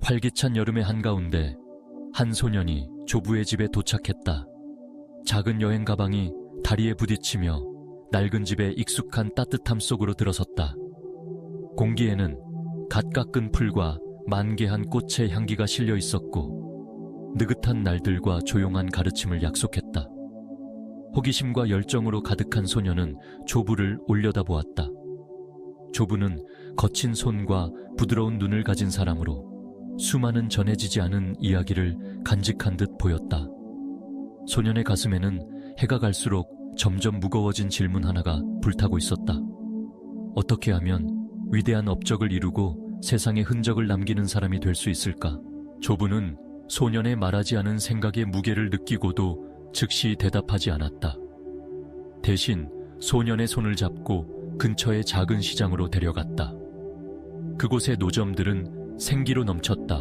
활기찬 여름의 한가운데 한 소년이 조부의 집에 도착했다. 작은 여행 가방이 다리에 부딪히며 낡은 집의 익숙한 따뜻함 속으로 들어섰다. 공기에는 갓 깎은 풀과 만개한 꽃의 향기가 실려 있었고 느긋한 날들과 조용한 가르침을 약속했다. 호기심과 열정으로 가득한 소년은 조부를 올려다보았다. 조부는 거친 손과 부드러운 눈을 가진 사람으로 수많은 전해지지 않은 이야기를 간직한 듯 보였다. 소년의 가슴에는 해가 갈수록 점점 무거워진 질문 하나가 불타고 있었다. 어떻게 하면 위대한 업적을 이루고 세상에 흔적을 남기는 사람이 될 수 있을까? 조부는 소년의 말하지 않은 생각의 무게를 느끼고도 즉시 대답하지 않았다. 대신 소년의 손을 잡고 근처의 작은 시장으로 데려갔다. 그곳의 노점들은 생기로 넘쳤다.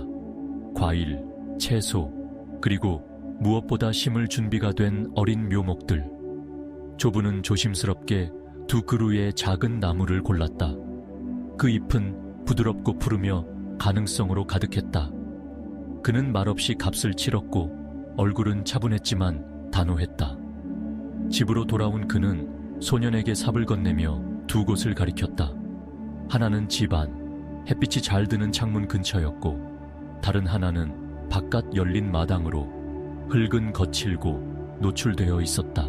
과일, 채소, 그리고 무엇보다 심을 준비가 된 어린 묘목들. 조부는 조심스럽게 두 그루의 작은 나무를 골랐다. 그 잎은 부드럽고 푸르며 가능성으로 가득했다. 그는 말없이 값을 치렀고 얼굴은 차분했지만 단호했다. 집으로 돌아온 그는 소년에게 삽을 건네며 두 곳을 가리켰다. 하나는 집 안, 햇빛이 잘 드는 창문 근처였고 다른 하나는 바깥 열린 마당으로 흙은 거칠고 노출되어 있었다.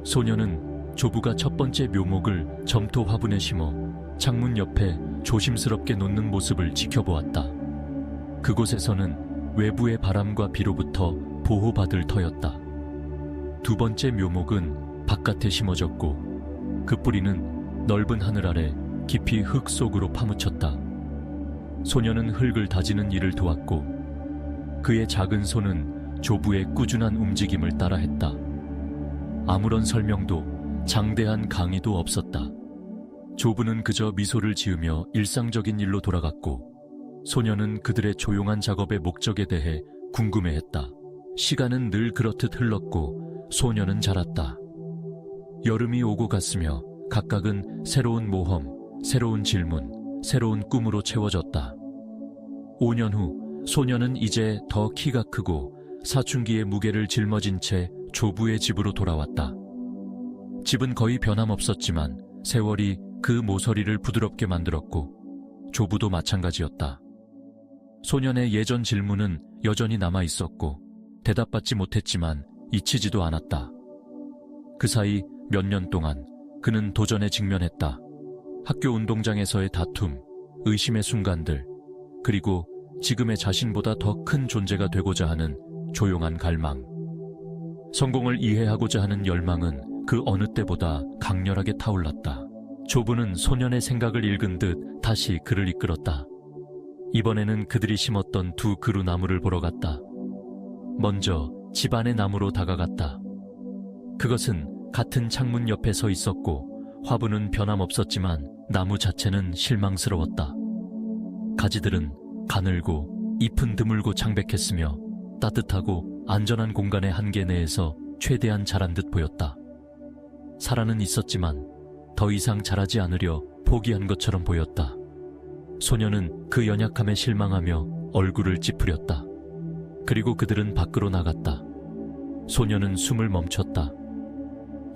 소년은 조부가 첫 번째 묘목을 점토 화분에 심어 창문 옆에 조심스럽게 놓는 모습을 지켜보았다. 그곳에서는 외부의 바람과 비로부터 보호받을 터였다. 두 번째 묘목은 바깥에 심어졌고 그 뿌리는 넓은 하늘 아래 깊이 흙 속으로 파묻혔다. 소년은 흙을 다지는 일을 도왔고 그의 작은 손은 조부의 꾸준한 움직임을 따라했다. 아무런 설명도 장대한 강의도 없었다. 조부는 그저 미소를 지으며 일상적인 일로 돌아갔고 소년은 그들의 조용한 작업의 목적에 대해 궁금해했다. 시간은 늘 그렇듯 흘렀고 소년은 자랐다. 여름이 오고 갔으며 각각은 새로운 모험, 새로운 질문, 새로운 꿈으로 채워졌다. 5년 후 소년은 이제 더 키가 크고 사춘기의 무게를 짊어진 채 조부의 집으로 돌아왔다. 집은 거의 변함없었지만 세월이 그 모서리를 부드럽게 만들었고 조부도 마찬가지였다. 소년의 예전 질문은 여전히 남아있었고 대답받지 못했지만 잊히지도 않았다. 그 사이 몇 년 동안 그는 도전에 직면했다. 학교 운동장에서의 다툼, 의심의 순간들, 그리고 지금의 자신보다 더 큰 존재가 되고자 하는 조용한 갈망. 성공을 이해하고자 하는 열망은 그 어느 때보다 강렬하게 타올랐다. 조부는 소년의 생각을 읽은 듯 다시 그를 이끌었다. 이번에는 그들이 심었던 두 그루 나무를 보러 갔다. 먼저 집안의 나무로 다가갔다. 그것은 같은 창문 옆에 서 있었고 화분은 변함없었지만 나무 자체는 실망스러웠다. 가지들은 가늘고 잎은 드물고 창백했으며 따뜻하고 안전한 공간의 한계 내에서 최대한 자란 듯 보였다. 살아는 있었지만 더 이상 자라지 않으려 포기한 것처럼 보였다. 소년은 그 연약함에 실망하며 얼굴을 찌푸렸다. 그리고 그들은 밖으로 나갔다. 소년은 숨을 멈췄다.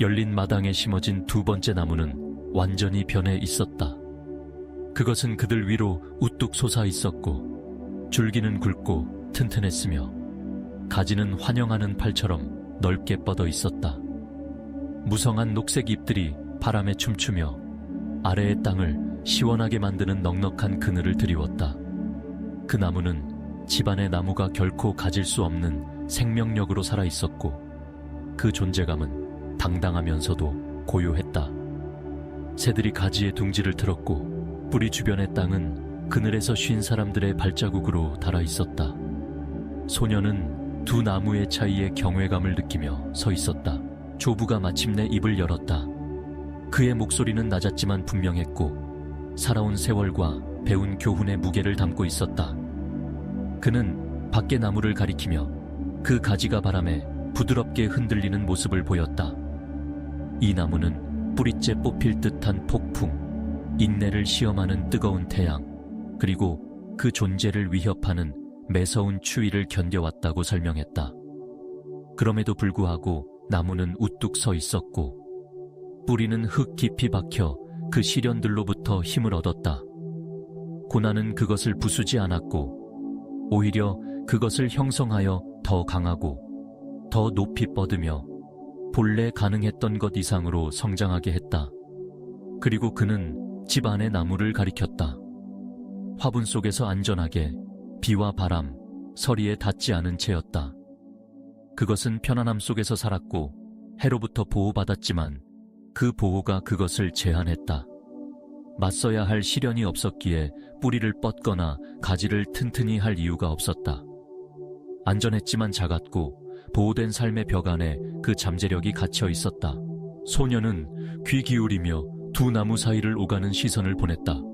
열린 마당에 심어진 두 번째 나무는 완전히 변해 있었다. 그것은 그들 위로 우뚝 솟아 있었고 줄기는 굵고 튼튼했으며 가지는 환영하는 팔처럼 넓게 뻗어 있었다. 무성한 녹색 잎들이 바람에 춤추며 아래의 땅을 시원하게 만드는 넉넉한 그늘을 드리웠다. 그 나무는 집안의 나무가 결코 가질 수 없는 생명력으로 살아있었고 그 존재감은 당당하면서도 고요했다. 새들이 가지에 둥지를 틀었고 뿌리 주변의 땅은 그늘에서 쉰 사람들의 발자국으로 닳아있었다. 소년은 두 나무의 차이에 경외감을 느끼며 서 있었다. 조부가 마침내 입을 열었다. 그의 목소리는 낮았지만 분명했고 살아온 세월과 배운 교훈의 무게를 담고 있었다. 그는 밖의 나무를 가리키며 그 가지가 바람에 부드럽게 흔들리는 모습을 보였다. 이 나무는 뿌리째 뽑힐 듯한 폭풍, 인내를 시험하는 뜨거운 태양, 그리고 그 존재를 위협하는 매서운 추위를 견뎌왔다고 설명했다. 그럼에도 불구하고 나무는 우뚝 서 있었고 뿌리는 흙 깊이 박혀 그 시련들로부터 힘을 얻었다. 고난은 그것을 부수지 않았고 오히려 그것을 형성하여 더 강하고 더 높이 뻗으며 본래 가능했던 것 이상으로 성장하게 했다. 그리고 그는 집안의 나무를 가리켰다. 화분 속에서 안전하게 비와 바람, 서리에 닿지 않은 채였다. 그것은 편안함 속에서 살았고 해로부터 보호받았지만 그 보호가 그것을 제한했다. 맞서야 할 시련이 없었기에 뿌리를 뻗거나 가지를 튼튼히 할 이유가 없었다. 안전했지만 작았고 보호된 삶의 벽 안에 그 잠재력이 갇혀 있었다. 소녀는 귀 기울이며 두 나무 사이를 오가는 시선을 보냈다.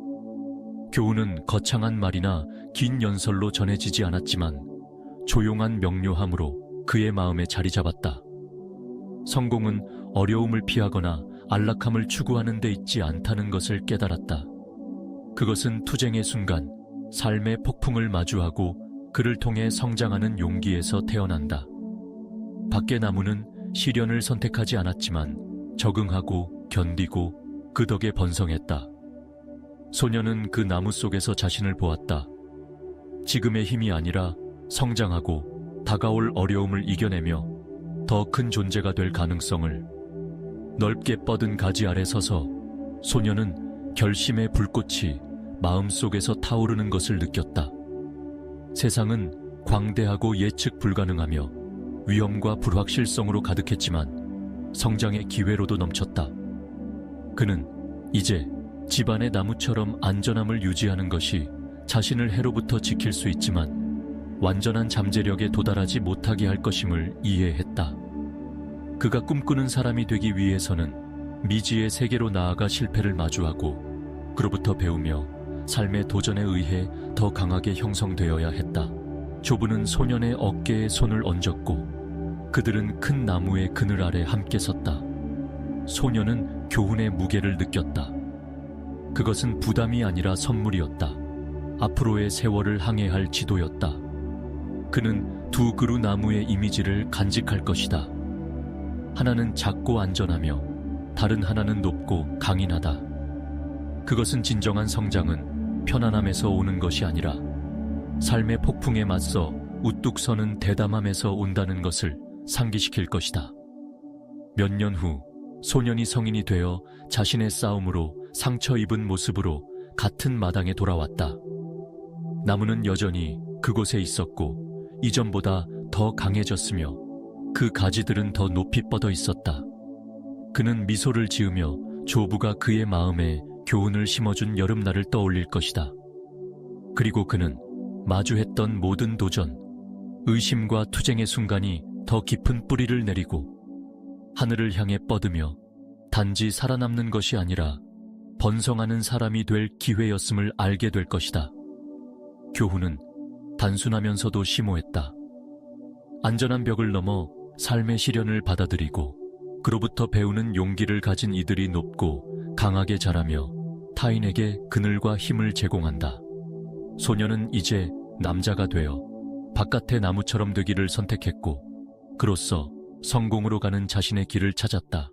교훈은 거창한 말이나 긴 연설로 전해지지 않았지만 조용한 명료함으로 그의 마음에 자리 잡았다. 성공은 어려움을 피하거나 안락함을 추구하는 데 있지 않다는 것을 깨달았다. 그것은 투쟁의 순간, 삶의 폭풍을 마주하고 그를 통해 성장하는 용기에서 태어난다. 밖의 나무는 시련을 선택하지 않았지만 적응하고 견디고 그 덕에 번성했다. 소녀는 그 나무 속에서 자신을 보았다. 지금의 힘이 아니라 성장하고 다가올 어려움을 이겨내며 더 큰 존재가 될 가능성을. 넓게 뻗은 가지 아래 서서 소녀는 결심의 불꽃이 마음속에서 타오르는 것을 느꼈다. 세상은 광대하고 예측 불가능하며 위험과 불확실성으로 가득했지만 성장의 기회로도 넘쳤다. 그는 이제 집안의 나무처럼 안전함을 유지하는 것이 자신을 해로부터 지킬 수 있지만 완전한 잠재력에 도달하지 못하게 할 것임을 이해했다. 그가 꿈꾸는 사람이 되기 위해서는 미지의 세계로 나아가 실패를 마주하고 그로부터 배우며 삶의 도전에 의해 더 강하게 형성되어야 했다. 조부는 소년의 어깨에 손을 얹었고 그들은 큰 나무의 그늘 아래 함께 섰다. 소년은 교훈의 무게를 느꼈다. 그것은 부담이 아니라 선물이었다. 앞으로의 세월을 항해할 지도였다. 그는 두 그루 나무의 이미지를 간직할 것이다. 하나는 작고 안전하며 다른 하나는 높고 강인하다. 그것은 진정한 성장은 편안함에서 오는 것이 아니라 삶의 폭풍에 맞서 우뚝 서는 대담함에서 온다는 것을 상기시킬 것이다. 몇 년 후 소년이 성인이 되어 자신의 싸움으로 상처 입은 모습으로 같은 마당에 돌아왔다. 나무는 여전히 그곳에 있었고 이전보다 더 강해졌으며 그 가지들은 더 높이 뻗어 있었다. 그는 미소를 지으며 조부가 그의 마음에 교훈을 심어준 여름날을 떠올릴 것이다. 그리고 그는 마주했던 모든 도전, 의심과 투쟁의 순간이 더 깊은 뿌리를 내리고 하늘을 향해 뻗으며 단지 살아남는 것이 아니라 번성하는 사람이 될 기회였음을 알게 될 것이다. 교훈은 단순하면서도 심오했다. 안전한 벽을 넘어 삶의 시련을 받아들이고 그로부터 배우는 용기를 가진 이들이 높고 강하게 자라며 타인에게 그늘과 힘을 제공한다. 소녀는 이제 남자가 되어 바깥의 나무처럼 되기를 선택했고 그로써 성공으로 가는 자신의 길을 찾았다.